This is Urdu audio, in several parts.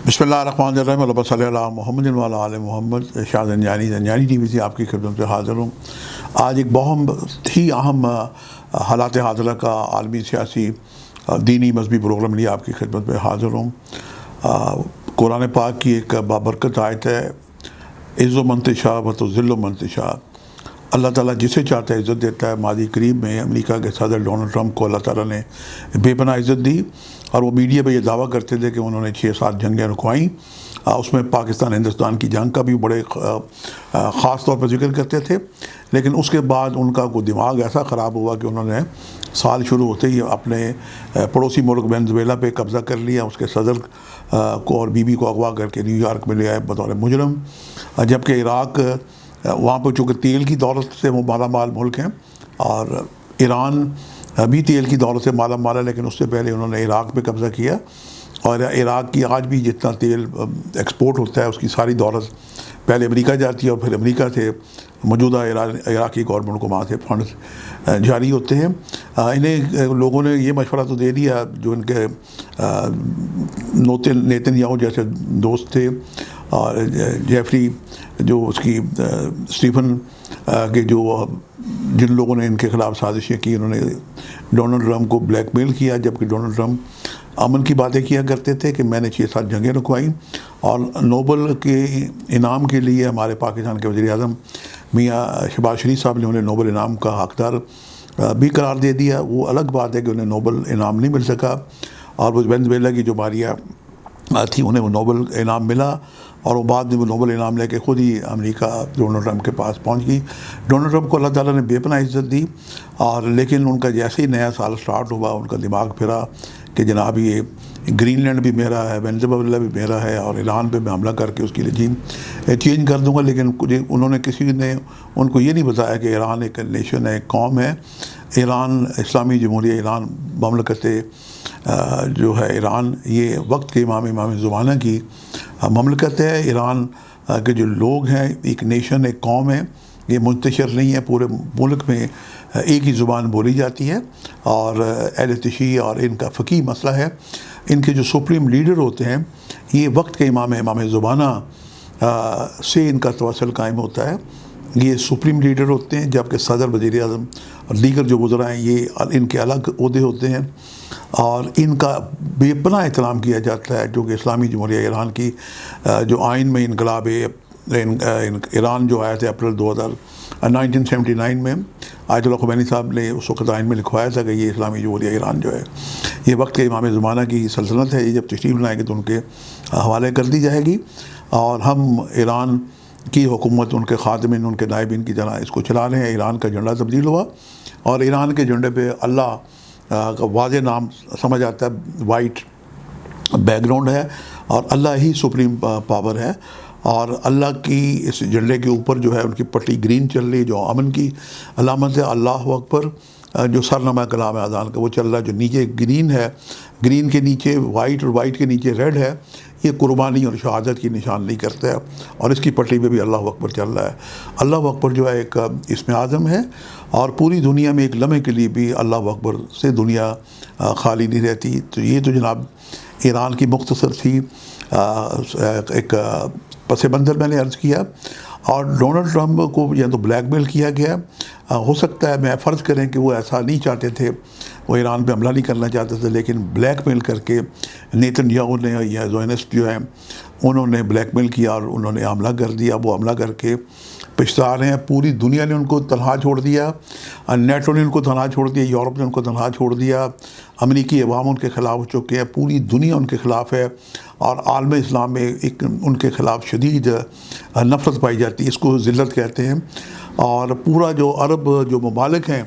بسم اللہ الرحمن الرحیم، اللہم صلی علی محمد وعلی آل محمد۔ شاہ زنجانی ٹی وی سے آپ کی خدمت میں حاضر ہوں۔ آج ایک بہت ہی اہم حالات حاضرہ کا عالمی سیاسی دینی مذہبی پروگرام لیے آپ کی خدمت میں حاضر ہوں۔ قرآن پاک کی ایک بابرکت آیت ہے، عز و منتشا و تو ذل و منتشا۔ اللہ تعالیٰ جسے چاہتا ہے عزت دیتا ہے۔ ماضی قریب میں امریکہ کے صدر ڈونلڈ ٹرمپ کو اللہ تعالیٰ نے بے پناہ عزت دی، اور وہ میڈیا پہ یہ دعویٰ کرتے تھے کہ انہوں نے 6-7 جنگیں رکوائیں۔ اس میں پاکستان ہندوستان کی جنگ کا بھی بڑے خاص طور پر ذکر کرتے تھے، لیکن اس کے بعد ان کا کوئی دماغ ایسا خراب ہوا کہ انہوں نے سال شروع ہوتے ہی اپنے پڑوسی ملک وینزویلا پہ قبضہ کر لیا۔ اس کے صدر کو اور بیوی کو اغوا کر کے نیو یارک میں لے آئے بطور مجرم، جبکہ عراق وہاں پہ چونکہ تیل کی دولت سے وہ مالا مال ملک ہیں، اور ایران بھی تیل کی دولت سے مالا مال ہے، لیکن اس سے پہلے انہوں نے عراق پہ قبضہ کیا، اور عراق کی آج بھی جتنا تیل ایکسپورٹ ہوتا ہے اس کی ساری دولت پہلے امریکہ جاتی ہے، اور پھر امریکہ سے موجودہ عراقی گورنمنٹ کو وہاں سے فنڈز جاری ہوتے ہیں۔ انہیں لوگوں نے یہ مشورہ تو دے دیا، جو ان کے نیتن یاہو جیسے دوست تھے، اور جیفری جو اس کی اسٹیفن کے جن لوگوں نے ان کے خلاف سازشیں کی، انہوں نے ڈونلڈ ٹرمپ کو بلیک میل کیا، جبکہ ڈونلڈ ٹرمپ امن کی باتیں کیا کرتے تھے کہ میں نے 6-7 جنگیں رکوائیں، اور نوبل کے انعام کے لیے ہمارے پاکستان کے وزیر اعظم میاں شہباز شریف صاحب نے انہیں نوبل انعام کا حقدار بھی قرار دے دیا۔ وہ الگ بات ہے کہ انہیں نوبل انعام نہیں مل سکا، اور وہ وینزویلا کی جو ماریا تھی انہیں وہ نوبل انعام ملا، اور وہ بعد میں وہ نوبل انعام لے کے خود ہی امریکہ ڈونلڈ ٹرمپ کے پاس پہنچ گئی۔ ڈونلڈ ٹرمپ کو اللہ تعالیٰ نے بے پناہ عزت دی، اور لیکن ان کا جیسے ہی نیا سال سٹارٹ ہوا ان کا دماغ پھرا کہ جناب یہ گرین لینڈ بھی میرا ہے، وینزویلا بھی میرا ہے، اور ایران پہ میں حملہ کر کے اس کی رجیم چینج کر دوں گا۔ لیکن انہوں نے کسی نے ان کو یہ نہیں بتایا کہ ایران ایک نیشن ہے، ایک قوم ہے۔ ایران اسلامی جمہوریہ ایران مملکت جو ہے ایران، یہ وقت کے امام زمانہ کی مملکت ہے۔ ایران کے جو لوگ ہیں ایک نیشن، ایک قوم ہے، یہ منتشر نہیں ہے، پورے ملک میں ایک ہی زبان بولی جاتی ہے، اور اہل تشیع اور ان کا فقہی مسئلہ ہے۔ ان کے جو سپریم لیڈر ہوتے ہیں یہ وقت کے امام زمانہ سے ان کا تواصل قائم ہوتا ہے، یہ سپریم لیڈر ہوتے ہیں، جبکہ صدر، وزیر اعظم اور دیگر جو وزراء ہیں یہ ان کے الگ عہدے ہوتے ہیں، اور ان کا بے پناہ احترام کیا جاتا ہے، جو کہ اسلامی جمہوریہ ایران کی جو آئین میں انقلاب ایران جو آیا تھا اپریل 1979 میں، آیت اللہ خمینی صاحب نے اس وقت آئین میں لکھوایا تھا کہ یہ اسلامی جمہوریہ ایران جو ہے یہ وقت کے امام زمانہ کی سلطنت ہے، یہ جب تشریف لائیں گے تو ان کے حوالے کر دی جائے گی، اور ہم ایران کی حکومت ان کے خادمین، ان کے نائبین کی طرح اس کو چلا رہے ہیں۔ ایران کا جھنڈا تبدیل ہوا، اور ایران کے جھنڈے پہ اللہ کا واضح نام سمجھ آتا ہے، وائٹ بیک گراؤنڈ ہے، اور اللہ ہی سپریم پاور ہے، اور اللہ کی اس جھنڈے کے اوپر جو ہے ان کی پٹی گرین چل رہی، جو امن کی علامت ہے، اللہ اکبر، جو سرنامہ کلام اذان کا وہ چل رہا ہے، جو نیچے گرین ہے، گرین کے نیچے وائٹ اور وائٹ کے نیچے ریڈ ہے، یہ قربانی اور شہادت کی نشاندہی کرتا ہے، اور اس کی پٹی پہ بھی اللہ اکبر چل رہا ہے۔ اللہ اکبر جو ہے ایک اسم اعظم ہے، اور پوری دنیا میں ایک لمحے کے لیے بھی اللہ اکبر سے دنیا خالی نہیں رہتی۔ تو یہ تو جناب ایران کی مختصر سی ایک پس منظر میں نے عرض کیا، اور ڈونلڈ ٹرمپ کو یا تو بلیک میل کیا گیا، ہو سکتا ہے میں فرض کریں کہ وہ ایسا نہیں چاہتے تھے، وہ ایران پہ حملہ نہیں کرنا چاہتے تھے، لیکن بلیک میل کر کے نیتن یاہو نے یا زیونسٹ جو ہیں انہوں نے بلیک میل کیا، اور انہوں نے حملہ کر دیا۔ وہ حملہ کر کے پچھتا رہے ہیں، پوری دنیا نے ان کو تنہا چھوڑ دیا، نیٹو نے ان کو تنہا چھوڑ دیا، یورپ نے ان کو تنہا چھوڑ دیا، امریکی عوام ان کے خلاف ہو چکے ہیں، پوری دنیا ان کے خلاف ہے، اور عالم اسلام میں ایک ان کے خلاف شدید نفرت پائی جاتی ہے، اس کو ذلت کہتے ہیں۔ اور پورا جو عرب جو ممالک ہیں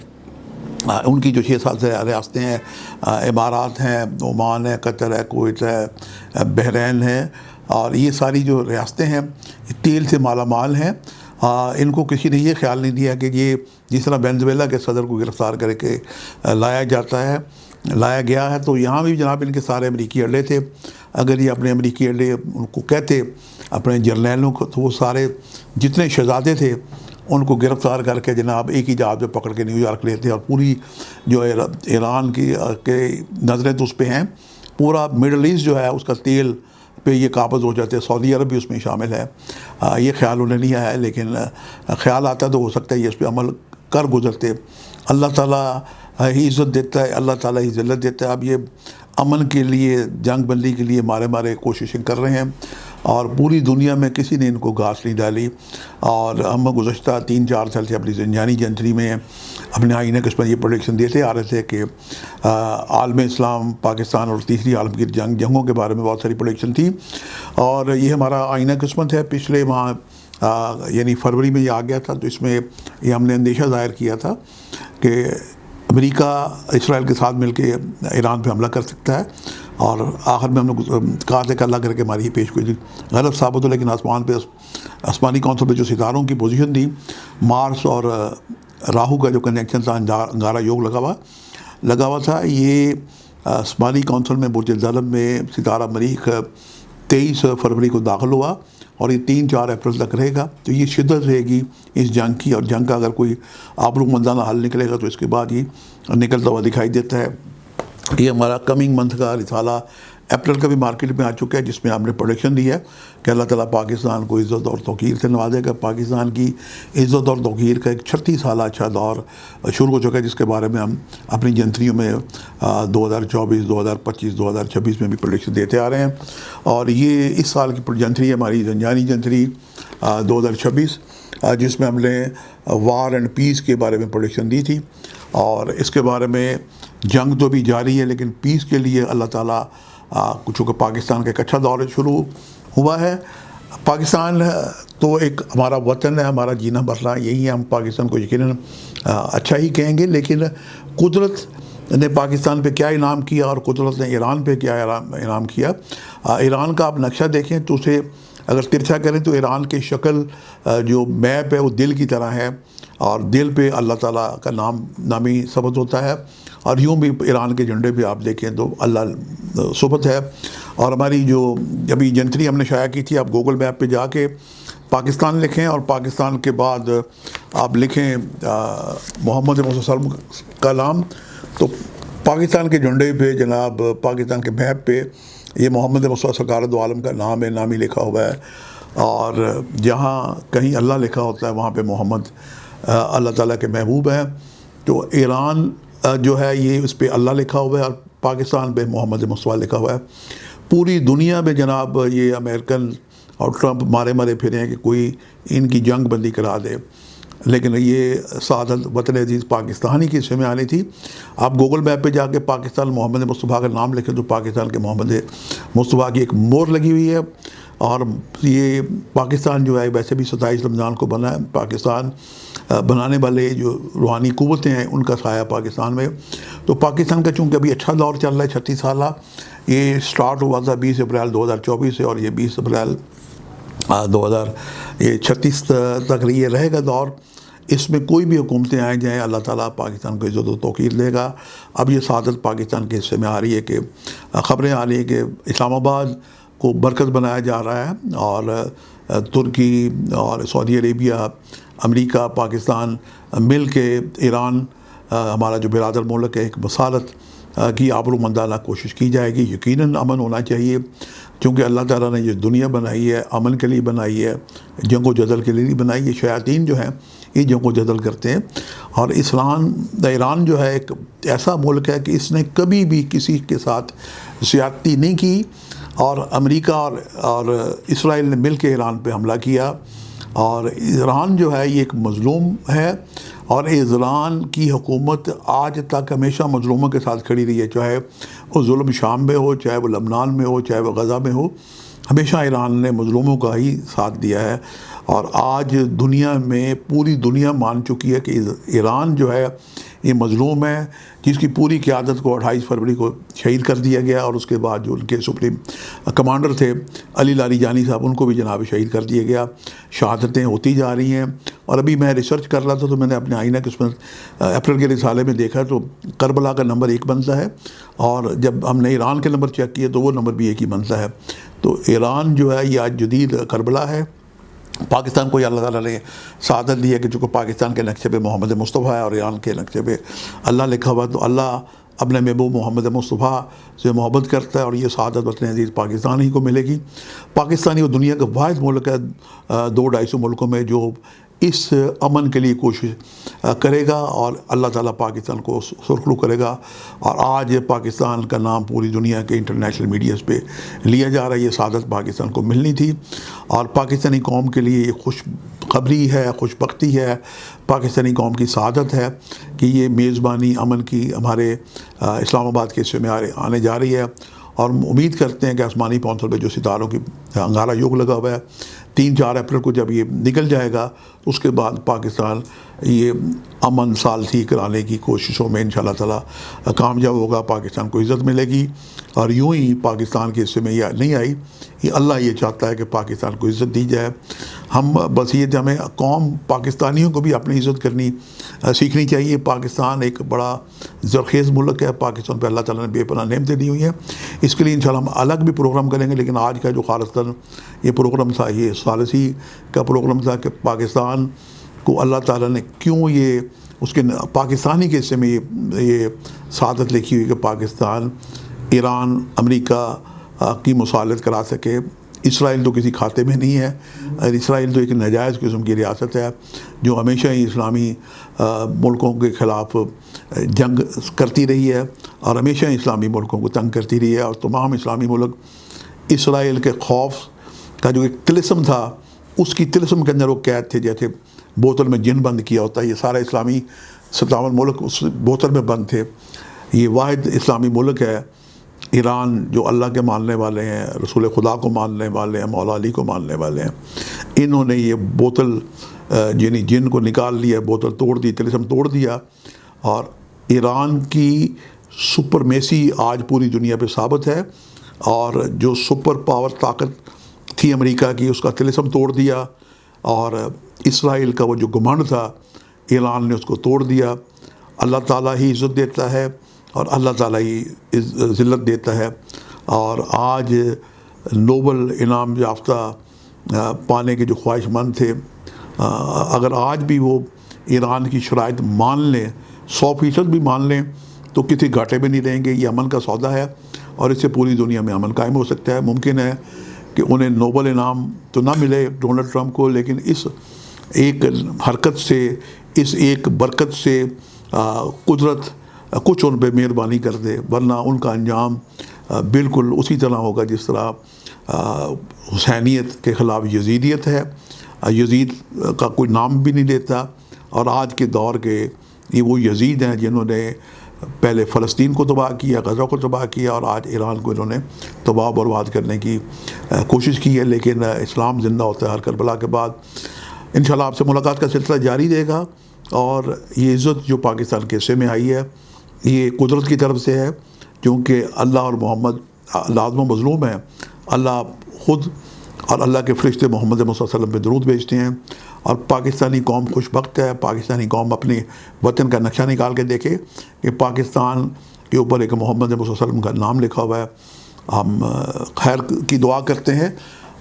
ان کی جو 6-7 ریاستیں ہیں، امارات ہیں، عمان ہے، قطر ہے، کویت ہے، بحرین ہے، اور یہ ساری جو ریاستیں ہیں یہ تیل سے مالا مال ہیں۔ ان کو کسی نے یہ خیال نہیں دیا کہ یہ جس طرح وینزویلا کے صدر کو گرفتار کر کے لایا گیا ہے، تو یہاں بھی جناب ان کے سارے امریکی اڈے تھے۔ اگر یہ اپنے امریکی اڈے ان کو کہتے اپنے جرنیلوں کو، تو وہ سارے جتنے شہزادے تھے ان کو گرفتار کر کے جناب ایک ہی جہاز پہ پکڑ کے نیو یارک لیتے، اور پوری جو ایران کی نظریں تو اس پہ ہیں، پورا مڈل ایسٹ جو ہے اس کا تیل پہ یہ قابض ہو جاتے. سعودی عرب بھی اس میں شامل ہے. یہ خیال انہیں نہیں آیا ہے، لیکن خیال آتا تو ہو سکتا ہے یہ اس پہ عمل کر گزرتے. اللہ تعالیٰ ہی عزت دیتا ہے، اللہ تعالیٰ ہی ذلت دیتا ہے. اب یہ امن کے لیے، جنگ بندی کے لیے مارے کوششیں کر رہے ہیں، اور پوری دنیا میں کسی نے ان کو گھاس نہیں ڈالی. اور ہم گزشتہ 3-4 سال سے اپنی زنجانی جنتری میں اپنے آئینہ قسمت یہ پروڈکشن دیتے آ رہے تھے کہ عالم اسلام، پاکستان اور تیسری عالمگیر جنگوں کے بارے میں بہت ساری پروڈکشن تھی. اور یہ ہمارا آئینہ قسمت ہے. پچھلے ماہ یعنی فروری میں یہ آ گیا تھا، تو اس میں یہ ہم نے اندیشہ ظاہر کیا تھا کہ امریکہ اسرائیل کے ساتھ مل کے ایران پہ حملہ کر سکتا ہے. اور آخر میں ہم نے کہا تھا کہ اللہ کر کے ہماری یہ پیش گوئی غلط ثابت ہو، لیکن آسمان پہ آسمانی کونسل پہ جو ستاروں کی پوزیشن تھی، مارس اور راہو کا جو کنیکشن تھا، انگارہ یوگ لگا ہوا تھا. یہ آسمانی کونسل میں برج العلم میں ستارہ مریخ 23 فروری کو داخل ہوا، اور یہ 3-4 اپریل تک رہے گا. تو یہ شدت رہے گی اس جنگ کی، اور جنگ کا اگر کوئی آبرو مندانہ حل نکلے گا تو اس کے بعد یہ نکلتا ہوا دکھائی دیتا ہے. یہ ہمارا کمنگ منتھ کا رسالہ اپریل کا بھی مارکیٹ میں آ چکا ہے، جس میں ہم نے پروڈکشن دی ہے کہ اللہ تعالیٰ پاکستان کو عزت اور توقیر سے نوازے گا. پاکستان کی عزت اور توقیر کا ایک 36 سالہ اچھا دور شروع ہو چکا ہے، جس کے بارے میں ہم اپنی جنتریوں میں 2024، 2025، 2026 میں بھی پروڈکشن دیتے آ رہے ہیں. اور یہ اس سال کی جنتری ہے ہماری زنجانی جنتری 2026، جس میں ہم نے وار اینڈ پیس کے بارے میں پروڈکشن دی تھی. اور اس کے بارے میں جنگ تو بھی جاری ہے، لیکن پیس کے لیے اللہ تعالیٰ چونکہ پاکستان کا ایک اچھا دور شروع ہوا ہے. پاکستان تو ایک ہمارا وطن ہے، ہمارا جینا مرنا یہی ہے. ہم پاکستان کو یقیناً اچھا ہی کہیں گے، لیکن قدرت نے پاکستان پہ کیا انعام کیا اور قدرت نے ایران پہ کیا انعام کیا. ایران کا آپ نقشہ دیکھیں تو اسے اگر ترچھا کریں تو ایران کی شکل جو میپ ہے وہ دل کی طرح ہے، اور دل پہ اللہ تعالیٰ کا نامی ثبت ہوتا ہے. اور یوں بھی ایران کے جھنڈے پہ آپ دیکھیں تو اللہ ثبت ہے. اور ہماری جو ابھی جنتری ہم نے شائع کی تھی، آپ گوگل میپ پہ جا کے پاکستان لکھیں، اور پاکستان کے بعد آپ لکھیں محمد صلی اللہ علیہ وسلم کا نام، تو پاکستان کے جھنڈے پہ جناب پاکستان کے میپ پہ یہ محمد مصطفیٰ سرکار دو عالم کا نام ہے، نامی لکھا ہوا ہے. اور جہاں کہیں اللہ لکھا ہوتا ہے وہاں پہ محمد اللہ تعالیٰ کے محبوب ہیں. تو ایران جو ہے یہ اس پہ اللہ لکھا ہوا ہے، اور پاکستان پہ محمد مصطفیٰ لکھا ہوا ہے. پوری دنیا میں جناب یہ امریکن اور ٹرمپ مارے پھرے ہیں کہ کوئی ان کی جنگ بندی کرا دے، لیکن یہ سعادت وطن عزیز پاکستان ہی کے حصے میں آنی تھی. آپ گوگل میپ پہ جا کے پاکستان محمد مصطفیٰ کا نام لکھیں تو پاکستان کے محمد مصطفیٰ کی ایک مور لگی ہوئی ہے. اور یہ پاکستان جو ہے ویسے بھی 27 رمضان کو بنا ہے. پاکستان بنانے والے جو روحانی قوتیں ہیں ان کا سایہ پاکستان میں. تو پاکستان کا چونکہ ابھی اچھا دور چل رہا ہے 36 سالہ، یہ سٹارٹ ہوا تھا 20 اپریل 2024 سے، اور یہ 20 اپریل 2036 تک یہ رہے گا دور. اس میں کوئی بھی حکومتیں آئیں جائیں، اللہ تعالیٰ پاکستان کو عزت و توقیر دے گا. اب یہ سعادت پاکستان کے حصے میں آ رہی ہے کہ خبریں آ رہی ہیں کہ اسلام آباد کو مرکز بنایا جا رہا ہے، اور ترکی اور سعودی عربیہ، امریکہ، پاکستان مل کے ایران ہمارا جو برادر ملک ہے ایک بصارت کی آبرو مندانہ کوشش کی جائے گی. یقیناً امن ہونا چاہیے، چونکہ اللہ تعالیٰ نے یہ دنیا بنائی ہے امن کے لیے بنائی ہے، جنگ و جدل کے لیے نہیں بنائی. یہ شیاطین جو ہیں یہ جنگ و جدل کرتے ہیں. اور ایران جو ہے ایک ایسا ملک ہے کہ اس نے کبھی بھی کسی کے ساتھ زیادتی نہیں کی، اور امریکہ اور اسرائیل نے مل کے ایران پہ حملہ کیا. اور ایران جو ہے یہ ایک مظلوم ہے، اور ایران کی حکومت آج تک ہمیشہ مظلوموں کے ساتھ کھڑی رہی ہے، چاہے وہ ظلم شام میں ہو، چاہے وہ لبنان میں ہو، چاہے وہ غزہ میں ہو. ہمیشہ ایران نے مظلوموں کا ہی ساتھ دیا ہے. اور آج دنیا میں پوری دنیا مان چکی ہے کہ ایران جو ہے یہ مظلوم ہے، جس کی پوری قیادت کو 28 فروری کو شہید کر دیا گیا. اور اس کے بعد جو ان کے سپریم کمانڈر تھے علی لاریجانی صاحب، ان کو بھی جناب شہید کر دیا گیا. شہادتیں ہوتی جا رہی ہیں. اور ابھی میں ریسرچ کر رہا تھا تو میں نے اپنے آئینہ قسمت اپریل کے رسالے میں دیکھا تو کربلا کا نمبر 1 بنتا ہے، اور جب ہم نے ایران کے نمبر چیک کیے تو وہ نمبر بھی 1 ہی بنتا ہے. تو ایران جو ہے یہ آج جدید کربلا ہے. پاکستان کو اللہ تعالیٰ نے سعادت دی ہے کہ چونکہ پاکستان کے نقشے پہ محمد مصطفیٰ ہے اور ایران کے نقشے پہ اللہ لکھا ہوا، تو اللہ اپنے محبوب محمد مصطفیٰ سے محبت کرتا ہے، اور یہ سعادت وطن عزیز پاکستان ہی کو ملے گی۔ پاکستانی وہ دنیا کا واحد ملک ہے 200-250 ملکوں میں جو اس امن کے لیے کوشش کرے گا، اور اللہ تعالیٰ پاکستان کو سرخرو کرے گا۔ اور آج پاکستان کا نام پوری دنیا کے انٹرنیشنل میڈیاز پہ لیا جا رہا ہے۔ یہ سعادت پاکستان کو ملنی تھی، اور پاکستانی قوم کے لیے یہ خوش خبری ہے، خوش بختی ہے، پاکستانی قوم کی سعادت ہے کہ یہ میزبانی امن کی ہمارے اسلام آباد کے حصے میں آنے جا رہی ہے۔ اور امید کرتے ہیں کہ آسمانی پونسل پہ جو ستاروں کی انگارہ یوگ لگا ہوا ہے، 3-4 اپریل کو جب یہ نکل جائے گا، اس کے بعد پاکستان یہ امن ثالثی کرانے کی کوششوں میں انشاءاللہ تعالیٰ کامیاب ہوگا، پاکستان کو عزت ملے گی۔ اور یوں ہی پاکستان کے حصے میں یہ نہیں آئی، یہ اللہ یہ چاہتا ہے کہ پاکستان کو عزت دی جائے۔ ہم بس یہ ہمیں قوم پاکستانیوں کو بھی اپنی عزت کرنی سیکھنی چاہیے۔ پاکستان ایک بڑا زرخیز ملک ہے، پاکستان پہ اللہ تعالیٰ نے بے پناہ نعمتیں دی ہوئی ہیں۔ اس کے لیے انشاءاللہ ہم الگ بھی پروگرام کریں گے، لیکن آج کا جو خالصتاً یہ پروگرام تھا، یہ ثالثی کا پروگرام تھا کہ پاکستان کو اللہ تعالیٰ نے کیوں یہ اس کے پاکستانی کے حصے میں یہ سعادت لکھی ہوئی کہ پاکستان ایران امریکہ کی مصالحت کرا سکے۔ اسرائیل تو کسی کھاتے میں نہیں ہے، اور اسرائیل تو ایک ناجائز قسم کی ریاست ہے جو ہمیشہ ہی اسلامی ملکوں کے خلاف جنگ کرتی رہی ہے، اور ہمیشہ اسلامی ملکوں کو تنگ کرتی رہی ہے۔ اور تمام اسلامی ملک اسرائیل کے خوف کا جو ایک طلسم تھا، اس کی طلسم کے اندر وہ قید تھے، جیسے بوتل میں جن بند کیا ہوتا ہے۔ یہ سارا اسلامی 57 ملک اس بوتل میں بند تھے۔ یہ واحد اسلامی ملک ہے ایران جو اللہ کے ماننے والے ہیں، رسول خدا کو ماننے والے ہیں، مولا علی کو ماننے والے ہیں۔ انہوں نے یہ بوتل یعنی جن کو نکال لیا، بوتل توڑ دی، طلسم توڑ دیا، اور ایران کی سپرمیسی آج پوری دنیا پہ ثابت ہے۔ اور جو سپر پاور طاقت تھی امریکہ کی، اس کا طلسم توڑ دیا، اور اسرائیل کا وہ جو گھمنڈ تھا، ایران نے اس کو توڑ دیا۔ اللہ تعالیٰ ہی عزت دیتا ہے، اور اللہ تعالیٰ ہی ذلت دیتا ہے۔ اور آج نوبل انعام یافتہ پانے کے جو خواہش مند تھے، اگر آج بھی وہ ایران کی شرائط مان لیں، 100% بھی مان لیں، تو کسی گھاٹے میں نہیں رہیں گے۔ یہ امن کا سودا ہے، اور اس سے پوری دنیا میں امن قائم ہو سکتا ہے۔ ممکن ہے کہ انہیں نوبل انعام تو نہ ملے ڈونلڈ ٹرمپ کو، لیکن اس ایک حرکت سے، اس ایک برکت سے قدرت کچھ ان پہ مہربانی کر دے، ورنہ ان کا انجام بالکل اسی طرح ہوگا جس طرح حسینیت کے خلاف یزیدیت ہے۔ یزید کا کوئی نام بھی نہیں لیتا، اور آج کے دور کے یہ وہ یزید ہیں جنہوں نے پہلے فلسطین کو تباہ کیا، غزہ کو تباہ کیا، اور آج ایران کو انہوں نے تباہ و برباد کرنے کی کوشش کی ہے۔ لیکن اسلام زندہ ہوتا ہے ہر کربلا کے بعد۔ انشاءاللہ آپ سے ملاقات کا سلسلہ جاری رہے گا، اور یہ عزت جو پاکستان کے حصے میں آئی ہے، یہ قدرت کی طرف سے ہے، کیونکہ اللہ اور محمد لازم و مظلوم ہے۔ اللہ خود اور اللہ کے فرشتے محمد صلی اللہ علیہ وسلم پہ درود بھیجتے ہیں، اور پاکستانی قوم خوش بخت ہے۔ پاکستانی قوم اپنے وطن کا نقشہ نکال کے دیکھے کہ پاکستان کے اوپر ایک محمد صلی اللہ علیہ وسلم کا نام لکھا ہوا ہے۔ ہم خیر کی دعا کرتے ہیں،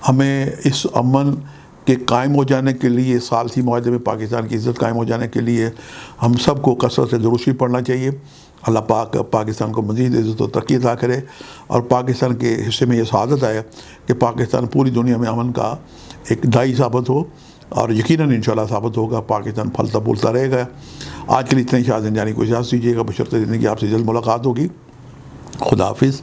ہمیں اس امن کے قائم ہو جانے کے لیے، ثالثی معاہدے میں پاکستان کی عزت قائم ہو جانے کے لیے ہم سب کو کثرت سے درود شریف پڑھنا چاہیے۔ اللہ پاک پاکستان کو مزید عزت و ترقی عطا کرے، اور پاکستان کے حصے میں یہ سعادت آئے کہ پاکستان پوری دنیا میں امن کا ایک داعی ثابت ہو، اور یقیناً انشاءاللہ ثابت ہوگا۔ پاکستان پھلتا پھولتا رہے گا۔ آج کے لیے اتنے شاہ زندانی کو اجازت دیجیے گا، بشرط زندگی آپ سے جلد ملاقات ہوگی۔ خدا حافظ۔